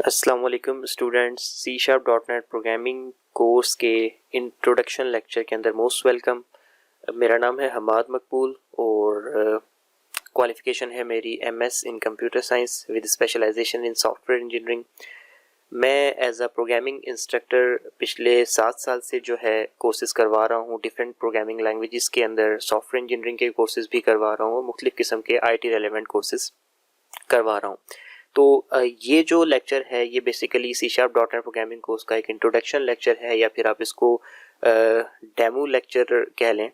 अस्सलाम वालेकुम students, C sharp dot net programming course के इंट्रोडक्शन लेक्चर के अंदर मोस्ट वेलकम। मेरा नाम है हमाद मकबूल और क्वालिफ़िकेशन है मेरी MS in computer science with specialization in software engineering. मैं एज अ प्रोग्रामिंग इंस्ट्रक्टर पिछले 7 साल से जो है कोर्सेज़ करवा रहा हूँ। डिफरेंट प्रोग्रामिंग लैंग्वेजेस के अंदर सॉफ्टवेयर इंजीनियरिंग के कोर्सेज़ भी करवा रहा हूँ, मुख्तलिफ़ किस्म के आईटी रेलेवेंट कोर्सेज़ करवा रहा हूँ। तो ये जो लेक्चर है ये basically C sharp dot net programming course का एक इंट्रोडक्शन लेक्चर है, या फिर आप इसको डेमो लेक्चर कह लें।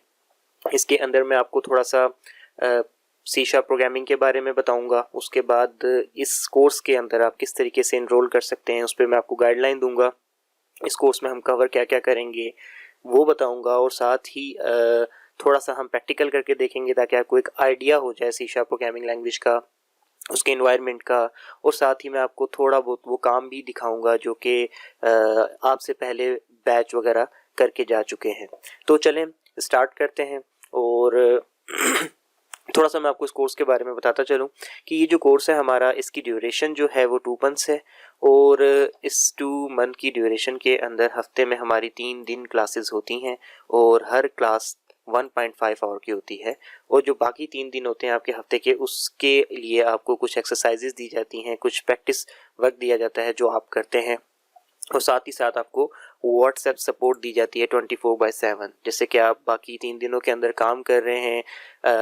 इसके अंदर मैं आपको थोड़ा सा सी शार्प प्रोग्रामिंग के बारे में बताऊंगा। उसके बाद इस कोर्स के अंदर आप किस तरीके से इनरोल कर सकते हैं उस पर मैं आपको गाइडलाइन दूंगा। इस कोर्स में हम कवर क्या क्या करेंगे वो बताऊंगा, और साथ ही थोड़ा सा हम प्रैक्टिकल करके देखेंगे ताकि आपको एक आइडिया हो जाए सी शार्प प्रोग्रामिंग लैंग्वेज का, उसके इन्वायरमेंट का। और साथ ही मैं आपको थोड़ा बहुत वो काम भी दिखाऊंगा जो कि आपसे पहले बैच वगैरह करके जा चुके हैं। तो चलें स्टार्ट करते हैं। और थोड़ा सा मैं आपको इस कोर्स के बारे में बताता चलूं कि ये जो कोर्स है हमारा, इसकी ड्यूरेशन जो है वो 2 मंथ्स है। और इस 2 मंथ की ड्यूरेशन के अंदर हफ्ते में हमारी 3 दिन क्लासेस होती हैं, और हर क्लास 1.5 आवर की होती है। और जो बाकी 3 दिन होते हैं आपके हफ्ते के, उसके लिए आपको कुछ एक्सरसाइजेज दी जाती हैं, कुछ प्रैक्टिस वर्क दिया जाता है जो आप करते हैं, और साथ ही साथ आपको व्हाट्सएप सपोर्ट दी जाती है 24/7। जैसे कि आप बाकी 3 दिनों के अंदर काम कर रहे हैं,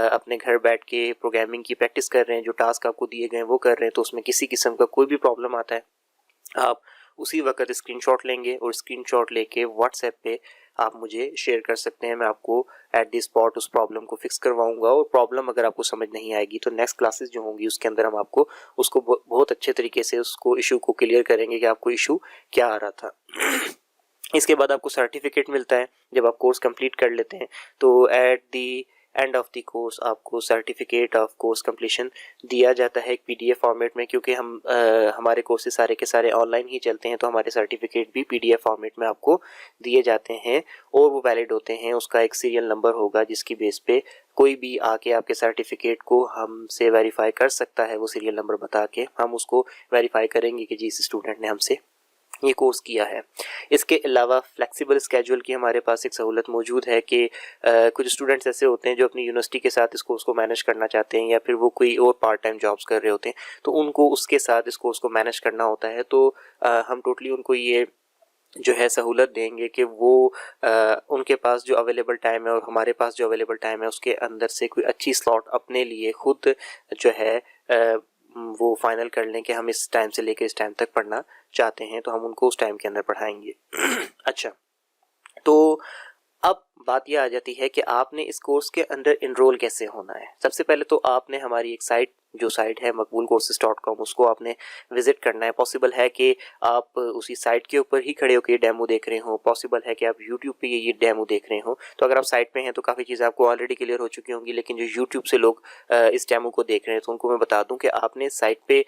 अपने घर बैठ के प्रोग्रामिंग की प्रैक्टिस कर रहे हैं, जो टास्क आपको दिए गए हैं वो कर रहे हैं, तो उसमें किसी किस्म का कोई भी प्रॉब्लम आता है आप उसी वक्त स्क्रीनशॉट लेंगे और स्क्रीनशॉट लेके व्हाट्सएप पे आप मुझे शेयर कर सकते हैं। मैं आपको एट द स्पॉट उस प्रॉब्लम को फिक्स करवाऊंगा, और प्रॉब्लम अगर आपको समझ नहीं आएगी तो नेक्स्ट क्लासेस जो होंगी उसके अंदर हम आपको उसको बहुत अच्छे तरीके से उसको इशू को क्लियर करेंगे कि आपको इशू क्या आ रहा था। इसके बाद आपको सर्टिफिकेट मिलता है जब आप कोर्स कंप्लीट कर लेते हैं। तो at the end of the course आपको सर्टिफिकेट ऑफ कोर्स कंप्लीशन दिया जाता है एक पीडीएफ फॉर्मेट में, क्योंकि हमारे कोर्सेज सारे के सारे ऑनलाइन ही चलते हैं, तो हमारे सर्टिफिकेट भी पीडीएफ फॉर्मेट में आपको दिए जाते हैं और वो वैलिड होते हैं। उसका एक सीरियल नंबर होगा जिसकी बेस पे कोई भी आके आपके सर्टिफिकेट को हमसे वेरीफाई कर सकता है। वो सीरियल नंबर बता के हम उसको वेरीफाई करेंगे कि जी इस स्टूडेंट ने हमसे ये कोर्स किया है। इसके अलावा फ्लेक्सिबल स्केड्यूल की हमारे पास एक सहूलत मौजूद है कि कुछ स्टूडेंट्स ऐसे होते हैं जो अपनी यूनिवर्सिटी के साथ इस कोर्स को मैनेज करना चाहते हैं, या फिर वो कोई और पार्ट टाइम जॉब्स कर रहे होते हैं, तो उनको उसके साथ इस कोर्स को मैनेज करना होता है। तो हम टोटली उनको ये जो है सहूलत देंगे कि वो उनके पास जो अवेलेबल टाइम है और हमारे पास जो अवेलेबल टाइम है उसके अंदर से कोई अच्छी स्लॉट अपने लिए खुद जो है वो फाइनल कर लें कि हम इस टाइम से लेकर इस टाइम तक पढ़ना चाहते हैं, तो हम उनको उस टाइम के अंदर पढ़ाएंगे। अच्छा, तो अब बात यह आ जाती है कि आपने इस कोर्स के अंदर इनरोल कैसे होना है। सबसे पहले तो आपने हमारी एक साइट है maqboolcourses.com, उसको आपने विजिट करना है। पॉसिबल है कि आप उसी साइट के ऊपर ही खड़े होकर ये डेमो देख रहे हो, पॉसिबल है कि आप यूट्यूब पे ये डेमो देख रहे हो। तो अगर आप साइट पे हैं तो काफ़ी चीज़ें आपको ऑलरेडी क्लियर हो चुकी होंगी, लेकिन जो यूट्यूब से लोग इस डेमो को देख रहे हैं तो उनको मैं बता दूं कि आपने साइट पे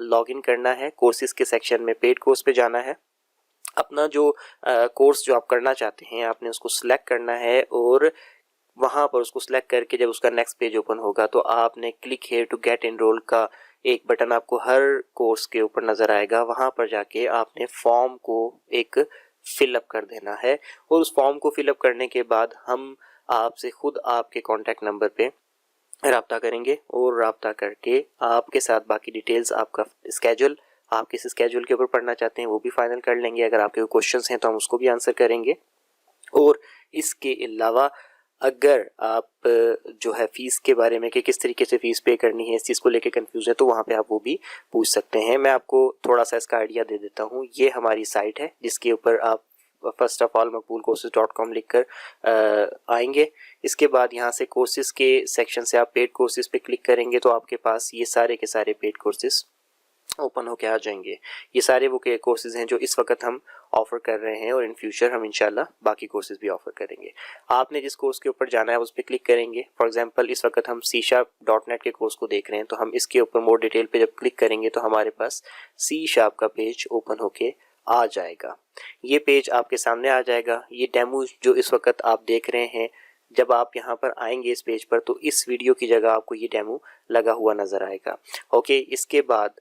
लॉग इन करना है, कोर्सेज के सेक्शन में पेड कोर्स पे जाना है, अपना जो कोर्स जो आप करना चाहते हैं आपने उसको सिलेक्ट करना है, और वहाँ पर उसको सिलेक्ट करके जब उसका नेक्स्ट पेज ओपन होगा तो आपने click here to get enroll का एक बटन आपको हर कोर्स के ऊपर नज़र आएगा। वहाँ पर जाके आपने फॉर्म को एक फिलअप कर देना है, और उस फॉर्म को फिलअप करने के बाद हम आपसे खुद आपके कॉन्टैक्ट नंबर पे रब्ता करेंगे, और रब्ता करके आपके साथ बाकी डिटेल्स, आपका स्केड्यूल, आप किस स्केड्यूल के ऊपर पढ़ना चाहते हैं वो भी फाइनल कर लेंगे। अगर आपके कोई क्वेश्चंस हैं तो हम उसको भी आंसर करेंगे। और इसके अलावा अगर आप जो है फ़ीस के बारे में कि किस तरीके से फ़ीस पे करनी है, इस चीज़ को लेके कंफ्यूज है, तो वहाँ पे आप वो भी पूछ सकते हैं। मैं आपको थोड़ा सा इसका आइडिया दे देता हूँ। ये हमारी साइट है जिसके ऊपर आप फर्स्ट ऑफ ऑल maqboolcourses.com लिख कर आएंगे। इसके बाद यहाँ से कोर्सेज के सेक्शन से आप पेड कोर्सेज पे क्लिक करेंगे तो आपके पास ये सारे के सारे पेड कोर्सेज ओपन होके आ जाएंगे। ये सारे वो के कोर्सेज हैं जो इस वक्त हम ऑफर कर रहे हैं, और इन फ्यूचर हम इंशाल्लाह बाकी कोर्सेज भी ऑफर करेंगे। आपने जिस कोर्स के ऊपर जाना है उस पर क्लिक करेंगे। फॉर एग्जांपल इस वक्त हम सी शार्प डॉट नेट के कोर्स को देख रहे हैं, तो हम इसके ऊपर मोर डिटेल पे जब क्लिक करेंगे तो हमारे पास सी शार्प का पेज ओपन होके आ जाएगा। ये पेज आपके सामने आ जाएगा। ये डेमो जो इस वक्त आप देख रहे हैं, जब आप यहाँ पर आएंगे इस पेज पर तो इस वीडियो की जगह आपको ये डेमो लगा हुआ नज़र आएगा। ओके, इसके बाद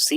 C#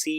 C#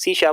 C#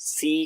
C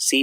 C++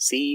C++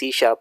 C#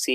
C#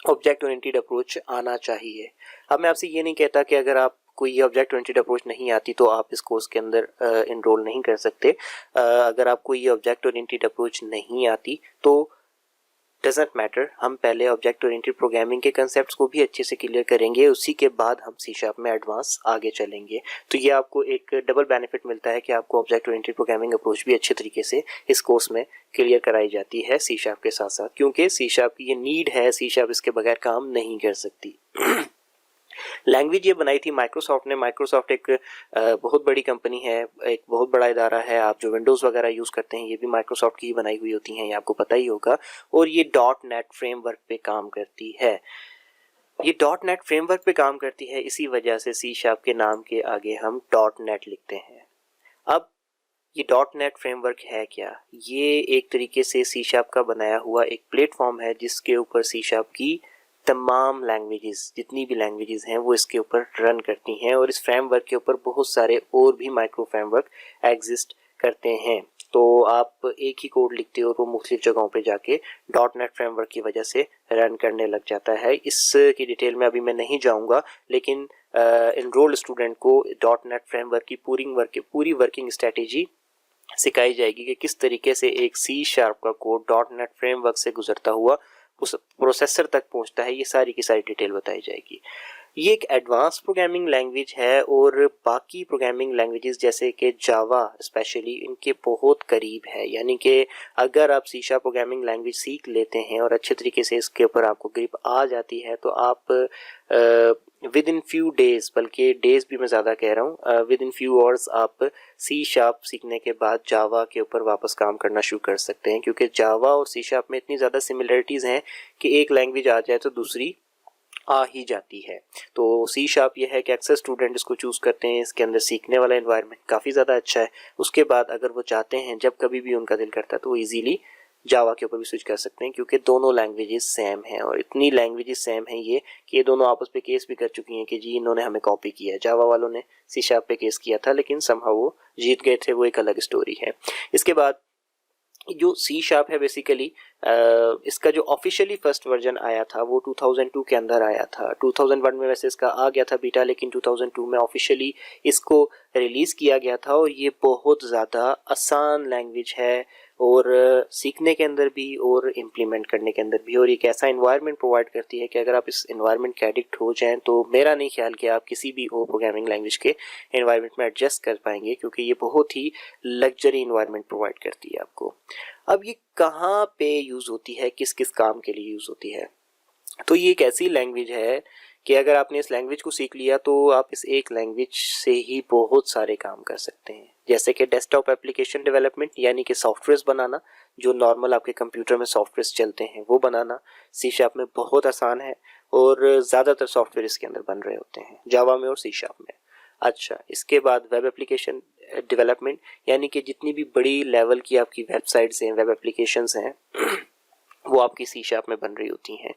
object oriented approach आना चाहिए। अब मैं आपसे ये नहीं कहता कि अगर आप कोई ऑब्जेक्ट ओरिएंटेड अप्रोच नहीं आती तो आप इस कोर्स के अंदर इनरोल नहीं कर सकते। अगर आपको ये ऑब्जेक्ट ओरिएंटेड अप्रोच नहीं आती तो डजेंट मैटर, हम पहले ऑब्जेक्ट ओरिएंटेड प्रोग्रामिंग के कंसेप्ट्स को भी अच्छे से क्लियर करेंगे, उसी के बाद हम सी शार्प में एडवांस आगे चलेंगे। तो ये आपको एक डबल बेनिफिट मिलता है कि आपको ऑब्जेक्ट ओरिएंटेड प्रोग्रामिंग अप्रोच भी अच्छे तरीके से इस कोर्स में क्लियर कराई जाती है सी शार्प के साथ साथ, क्योंकि सी शार्प की ये नीड है, सी शार्प इसके बगैर काम नहीं कर सकती। लैंग्वेज ये बनाई थी माइक्रोसॉफ्ट ने। माइक्रोसॉफ्ट एक बहुत बड़ी कंपनी है, एक बहुत बड़ा इदारा है। आप जो विंडोज़ वगैरह यूज़ करते हैं ये भी माइक्रोसॉफ्ट की ही बनाई हुई होती हैं, ये आपको पता ही होगा। और ये डॉट नेट फ्रेमवर्क पे काम करती है। ये डॉट नेट फ्रेमवर्क पे काम करती है, इसी वजह से सी शार्प के नाम के आगे हम डॉट नेट लिखते हैं। अब ये डॉट नेट फ्रेमवर्क है क्या? ये एक तरीके से सी शार्प का बनाया हुआ एक प्लेटफॉर्म है जिसके ऊपर सी शार्प की तमाम लैंग्वेजेस, जितनी भी लैंग्वेजेस हैं वो इसके ऊपर रन करती हैं। और इस फ्रेमवर्क के ऊपर बहुत सारे और भी माइक्रो फ्रेमवर्क एग्जिस्ट करते हैं। तो आप एक ही कोड लिखते हो और वो मुख्तलिफ जगहों पे जाके डॉट नेट फ्रेमवर्क की वजह से रन करने लग जाता है। इसकी डिटेल में अभी मैं नहीं जाऊंगा, लेकिन enrolled student co dot net framework की पूरी वर्किंग स्ट्रेटेजी सिखाई जाएगी कि किस तरीके से एक सी शार्प का कोड डॉट नेट फ्रेमवर्क से गुजरता हुआ उस प्रोसेसर तक पहुंचता है। ये सारी की सारी डिटेल बताई जाएगी। ये एक एडवांस प्रोग्रामिंग लैंग्वेज है और बाकी प्रोग्रामिंग लैंग्वेजेस जैसे कि जावा स्पेशली इनके बहुत करीब है। यानी कि अगर आप सी शार्प प्रोग्रामिंग लैंग्वेज सीख लेते हैं और अच्छे तरीके से इसके ऊपर आपको ग्रिप आ जाती है तो आप विद इन फ्यू डेज, बल्कि डेज भी मैं ज़्यादा कह रहा हूँ, विद इन फ्यू आवर्स आप सी शार्प सीखने के बाद जावा के ऊपर वापस काम करना शुरू कर सकते हैं। क्योंकि जावा और सी शार्प में इतनी ज़्यादा सिमिलरिटीज़ हैं कि एक लैंग्वेज आ जाए तो दूसरी आ ही जाती है। तो सी शार्प ये है कि अक्सर स्टूडेंट इसको चूज़ करते हैं, इसके अंदर सीखने वाला एनवायरनमेंट काफ़ी ज़्यादा अच्छा है। उसके बाद अगर वो चाहते हैं, जब कभी भी उनका दिल करता है तो वो ईजीली जावा के ऊपर भी स्विच कर सकते हैं, क्योंकि दोनों लैंग्वेजेस सेम हैं। और इतनी लैंग्वेजेस सेम हैं ये कि ये दोनों आपस पे केस भी कर चुकी हैं कि जी इन्होंने हमें कॉपी किया है। जावा वालों ने सी शार्प पे केस किया था, लेकिन समहाउ वो जीत गए थे, वो एक अलग स्टोरी है। इसके बाद जो सी शार्प है बेसिकली इसका जो ऑफिशियली फर्स्ट वर्जन आया था वो 2002 के अंदर आया था। 2001 में वैसे इसका आ गया था बीटा, लेकिन 2002 में ऑफिशियली इसको रिलीज़ किया गया था। और ये बहुत ज़्यादा आसान लैंग्वेज है और सीखने के अंदर भी और इम्प्लीमेंट करने के अंदर भी। और एक ऐसा इन्वायरमेंट प्रोवाइड करती है कि अगर आप इस इन्वायरमेंट के एडिक्ट हो जाएं तो मेरा नहीं ख्याल कि आप किसी भी और प्रोग्रामिंग लैंग्वेज के इन्वायरमेंट में एडजस्ट कर पाएंगे, क्योंकि ये बहुत ही लग्जरी इन्वायरमेंट प्रोवाइड करती है आपको। अब ये कहाँ पे यूज़ होती है, किस किस काम के लिए यूज़ होती है? तो ये एक ऐसी लैंग्वेज है कि अगर आपने इस लैंग्वेज को सीख लिया तो आप इस एक लैंग्वेज से ही बहुत सारे काम कर सकते हैं। जैसे कि डेस्कटॉप एप्लीकेशन डेवलपमेंट, यानी कि सॉफ्टवेयर बनाना, जो नॉर्मल आपके कंप्यूटर में सॉफ्टवेयर चलते हैं वो बनाना सी शार्प में बहुत आसान है। और ज़्यादातर सॉफ्टवेयर इसके अंदर बन रहे होते हैं जावा में और सी शार्प में। अच्छा, इसके बाद वेब एप्लीकेशन डेवलपमेंट, यानी कि जितनी भी बड़ी लेवल की आपकी वेबसाइट्स हैं, वेब एप्लीकेशंस हैं वो आपकी सी शार्प में बन रही होती हैं।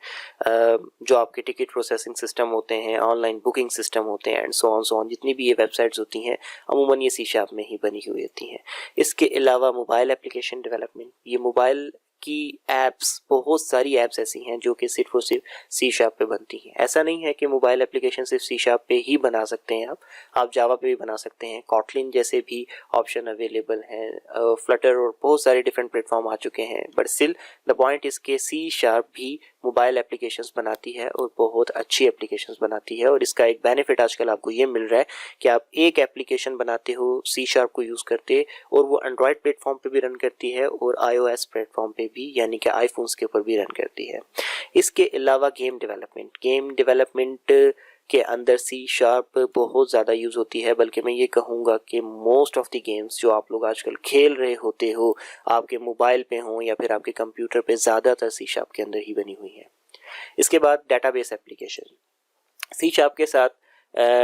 जो आपके टिकट प्रोसेसिंग सिस्टम होते हैं, ऑनलाइन बुकिंग सिस्टम होते हैं एंड सो ऑन, जितनी भी ये वेबसाइट्स होती हैं अमूमन ये सी शार्प में ही बनी हुई होती हैं। इसके अलावा मोबाइल एप्लीकेशन डेवलपमेंट, ये मोबाइल की एप्स, बहुत सारी एप्स ऐसी हैं जो कि सिर्फ और सिर्फ सी शार्प पे बनती हैं। ऐसा नहीं है कि मोबाइल एप्लीकेशन सिर्फ सी शार्प पे ही बना सकते हैं आप जावा पे भी बना सकते हैं। कॉटलिन जैसे भी ऑप्शन अवेलेबल हैं, फ्लटर और बहुत सारे डिफरेंट प्लेटफॉर्म आ चुके हैं। But still the point is के सी शार्प भी मोबाइल एप्लीकेशंस बनाती है और बहुत अच्छी एप्लीकेशंस बनाती है। और इसका एक बेनिफिट आजकल आपको ये मिल रहा है कि आप एक एप्लीकेशन बनाते हो सी शार्प को यूज़ करते, और वो एंड्रॉयड प्लेटफॉर्म पे भी रन करती है और iOS प्लेटफॉर्म पे भी, यानी कि आईफोन्स के ऊपर भी रन करती है। इसके अलावा गेम डेवलपमेंट के अंदर सी शार्प बहुत ज़्यादा यूज़ होती है। बल्कि मैं ये कहूँगा कि मोस्ट ऑफ द गेम्स जो आप लोग आजकल खेल रहे होते हो, आपके मोबाइल पे हों या फिर आपके कंप्यूटर पे, ज़्यादातर सी शार्प के अंदर ही बनी हुई है। इसके बाद डेटाबेस एप्लीकेशन, सी शार्प के साथ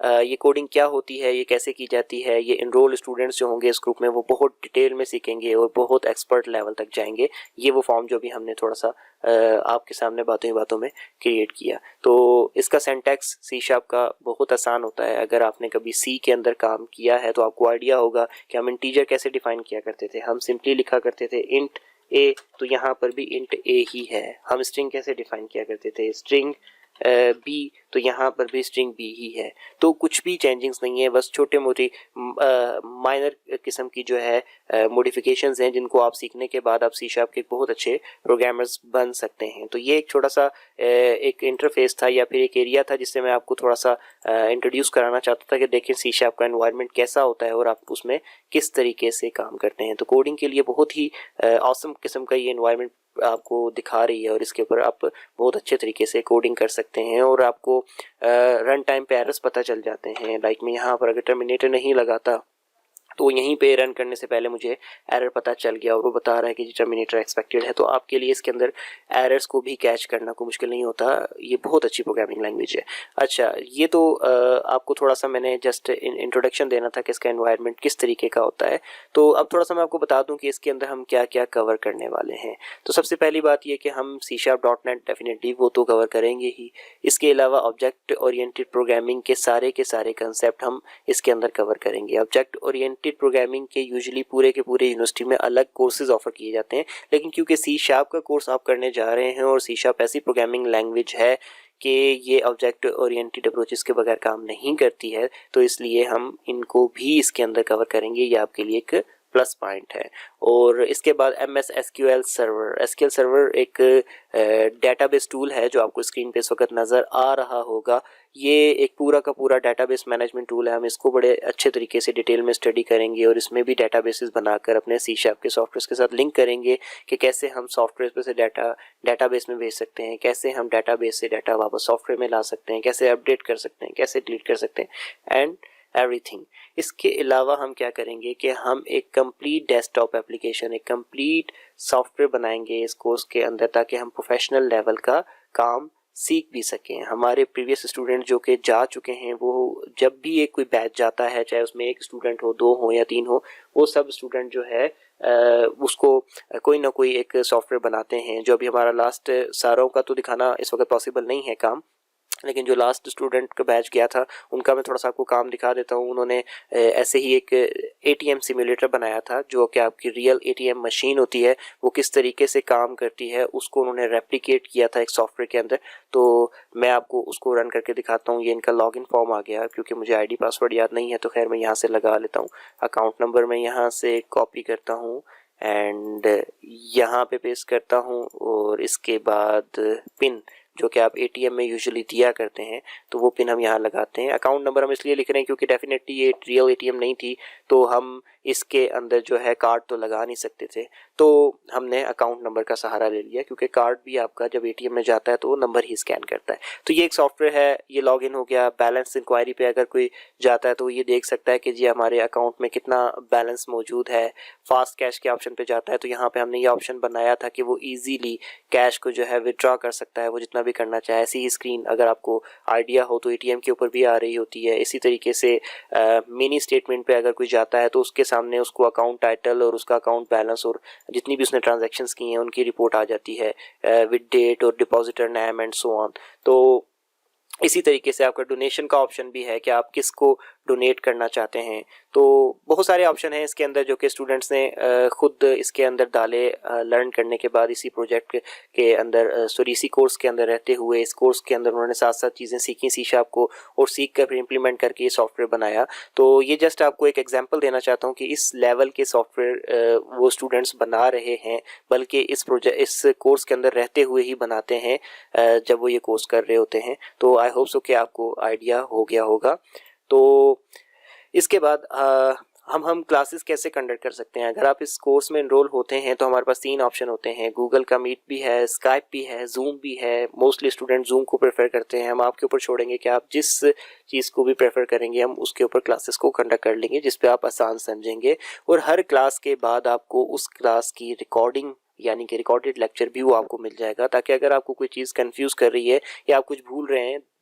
ये कोडिंग क्या होती है, ये कैसे की जाती है, ये इनरोल स्टूडेंट्स जो होंगे इस ग्रुप में वो बहुत डिटेल में सीखेंगे और बहुत एक्सपर्ट लेवल तक जाएंगे। ये वो फॉर्म जो भी हमने थोड़ा सा आपके सामने बातों ही बातों में क्रिएट किया। तो इसका सिंटैक्स सी शार्प का बहुत आसान होता है। अगर आपने कभी सी के अंदर काम किया है तो आपको आइडिया होगा कि हम इंटीजर कैसे डिफाइन किया करते थे। हम सिंपली लिखा करते थे इंट ए, तो यहाँ पर भी इंट ए ही है। हम स्ट्रिंग कैसे डिफाइन किया करते थे, स्ट्रिंग बी, तो यहाँ पर भी स्ट्रिंग बी ही है। तो कुछ भी चेंजिंग्स नहीं है, बस छोटे मोटी माइनर किस्म की जो है मॉडिफिकेशंस हैं जिनको आप सीखने के बाद आप सी शार्प के बहुत अच्छे प्रोग्रामर्स बन सकते हैं। तो ये एक छोटा सा एक इंटरफेस था या फिर एक एरिया था जिससे मैं आपको थोड़ा सा इंट्रोड्यूस कराना चाहता था कि देखें सी शार्प का एनवायरनमेंट कैसा होता है और आप उसमें किस तरीके से काम करते हैं। तो कोडिंग के लिए बहुत ही ऑसम किस्म का ये एनवायरनमेंट आपको दिखा रही है और इसके ऊपर आप बहुत अच्छे तरीके से कोडिंग कर सकते हैं और आपको रन टाइम पे एरर्स पता चल जाते हैं। लाइक मैं यहाँ पर अगर टर्मिनेटर नहीं लगाता तो यहीं पे रन करने से पहले मुझे एरर पता चल गया और वो बता रहा है कि टर्मिनेटर एक्सपेक्टेड है। तो आपके लिए इसके अंदर एरर्स को भी कैच करना कोई मुश्किल नहीं होता। ये बहुत अच्छी प्रोग्रामिंग लैंग्वेज है। अच्छा, ये तो आपको थोड़ा सा मैंने जस्ट इंट्रोडक्शन देना था कि इसका एनवायरनमेंट किस तरीके का होता है। तो अब थोड़ा सा मैं आपको बता दूं कि इसके अंदर हम क्या क्या कवर करने वाले हैं। तो सबसे पहली बात ये कि हम C#.NET डेफिनेटली वो तो कवर करेंगे ही। इसके अलावा ऑब्जेक्ट ओरिएंटेड प्रोग्रामिंग के सारे कंसेप्ट हम इसके अंदर कवर करेंगे। ऑब्जेक्ट ओरिएंटेड प्रोग्रामिंग के यूजुअली पूरे के पूरे यूनिवर्सिटी में अलग कोर्सेज ऑफर किए जाते हैं, लेकिन क्योंकि सी शार्प का कोर्स आप करने जा रहे हैं और सी शार्प ऐसी प्रोग्रामिंग लैंग्वेज है कि ये ऑब्जेक्ट ओरिएंटेड अप्रोचेस के बगैर काम नहीं करती है, तो इसलिए हम इनको भी इसके अंदर कवर करेंगे। ये आपके लिए एक प्लस पॉइंट है। और इसके बाद MS SQL सर्वर एक डेटाबेस टूल है जो आपको स्क्रीन पे इस वक्त नज़र आ रहा होगा। ये एक पूरा का पूरा डेटाबेस मैनेजमेंट टूल है। हम इसको बड़े अच्छे तरीके से डिटेल में स्टडी करेंगे और इसमें भी डेटाबेसेस बनाकर अपने सी शार्प के सॉफ्टवेयर के साथ लिंक करेंगे कि कैसे हम सॉफ्टवेयर पे से डेटाबेस में भेज सकते हैं, कैसे हम डेटाबेस से डाटा वापस सॉफ्टवेयर में ला सकते हैं, कैसे अपडेट कर सकते हैं, कैसे डिलीट कर सकते हैं एंड एवरीथिंग। इसके अलावा हम क्या करेंगे कि हम एक कंप्लीट डेस्कटॉप एप्लीकेशन, एक कंप्लीट सॉफ्टवेयर बनाएंगे इस कोर्स के अंदर ताकि हम प्रोफेशनल लेवल का काम सीख भी सकें। हमारे प्रीवियस स्टूडेंट जो कि जा चुके हैं वो जब भी एक कोई बैच जाता है, चाहे उसमें एक स्टूडेंट हो, 2 हो या 3 हो, वो सब स्टूडेंट जो है उसको कोई ना कोई एक सॉफ्टवेयर बनाते हैं। जो अभी हमारा लास्ट सारों का तो दिखाना इस वक्त पॉसिबल नहीं है काम, लेकिन जो लास्ट स्टूडेंट का बैच गया था उनका मैं थोड़ा सा आपको काम दिखा देता हूँ। उन्होंने ऐसे ही एक ATM सिम्युलेटर बनाया था जो कि आपकी रियल ATM मशीन होती है वो किस तरीके से काम करती है उसको उन्होंने रेप्लिकेट किया था एक सॉफ्टवेयर के अंदर। तो मैं आपको उसको रन करके दिखाता हूँ। ये इनका लॉगिन फॉर्म आ गया, क्योंकि मुझे ID पासवर्ड याद नहीं है तो खैर मैं यहाँ से लगा लेता हूँ। अकाउंट नंबर मैं यहाँ से कॉपी करता हूँ एंड यहाँ पे पेस्ट करता हूँ और इसके बाद पिन जो कि आप ATM में यूजुअली दिया करते हैं तो वो पिन हम यहाँ लगाते हैं। अकाउंट नंबर हम इसलिए लिख रहे हैं क्योंकि डेफिनेटली ये रियल ATM नहीं थी तो हम इसके अंदर जो है कार्ड तो लगा नहीं सकते थे, तो हमने अकाउंट नंबर का सहारा ले लिया क्योंकि कार्ड भी आपका जब ATM में जाता है तो वो नंबर ही स्कैन करता है। तो ये एक सॉफ्टवेयर है, ये लॉगिन हो गया। बैलेंस इंक्वायरी पे अगर कोई जाता है तो ये देख सकता है कि जी हमारे अकाउंट में कितना बैलेंस मौजूद है। फास्ट कैश के ऑप्शन पे जाता है तो यहाँ पे हमने ये ऑप्शन बनाया था कि वो ईजीली कैश को जो है विड्रॉ कर सकता है, वो जितना भी करना चाहे। ऐसी ही स्क्रीन अगर आपको आइडिया हो तो ATM के ऊपर भी आ रही होती है। इसी तरीके से मिनी स्टेटमेंट पे अगर कोई जाता है तो उसके सामने उसको अकाउंट टाइटल और उसका अकाउंट बैलेंस और जितनी भी उसने ट्रांजैक्शंस की हैं उनकी रिपोर्ट आ जाती है विद डेट और depositor name and so on. तो इसी तरीके से आपका डोनेशन का ऑप्शन भी है कि आप किसको डोनेट करना चाहते हैं। तो बहुत सारे ऑप्शन हैं इसके अंदर जो कि स्टूडेंट्स ने खुद इसके अंदर डाले लर्न करने के बाद। इसी प्रोजेक्ट के अंदर इसी कोर्स के अंदर रहते हुए इस कोर्स के अंदर उन्होंने साथ साथ चीज़ें सीखी सी शार्प को और सीख कर फिर इम्प्लीमेंट करके ये सॉफ्टवेयर बनाया। तो ये जस्ट आपको एक एग्जांपल देना चाहता हूँ कि इस लेवल के सॉफ्टवेयर वो स्टूडेंट्स बना रहे हैं, बल्कि इस कोर्स के अंदर रहते हुए ही बनाते हैं जब वो ये कोर्स कर रहे होते हैं। तो आई होप सो कि आपको आइडिया हो गया होगा। तो इसके बाद हम क्लासेस कैसे कंडक्ट कर सकते हैं। अगर आप इस कोर्स में एनरोल होते हैं तो हमारे पास 3 ऑप्शन होते हैं। गूगल का मीट भी है, स्काइप भी है, जूम भी है। मोस्टली स्टूडेंट जूम को प्रेफर करते हैं। हम आपके ऊपर छोड़ेंगे कि आप जिस चीज़ को भी प्रेफर करेंगे हम उसके ऊपर क्लासेस को कंडक्ट कर लेंगे जिस पे आप आसान समझेंगे। और हर क्लास के बाद आपको उस क्लास की रिकॉर्डिंग यानी कि रिकॉर्डेड लेक्चर भी वो आपको मिल जाएगा, ताकि अगर आपको कोई चीज़ कंफ्यूज कर रही है या आप कुछ भूल रहे हैं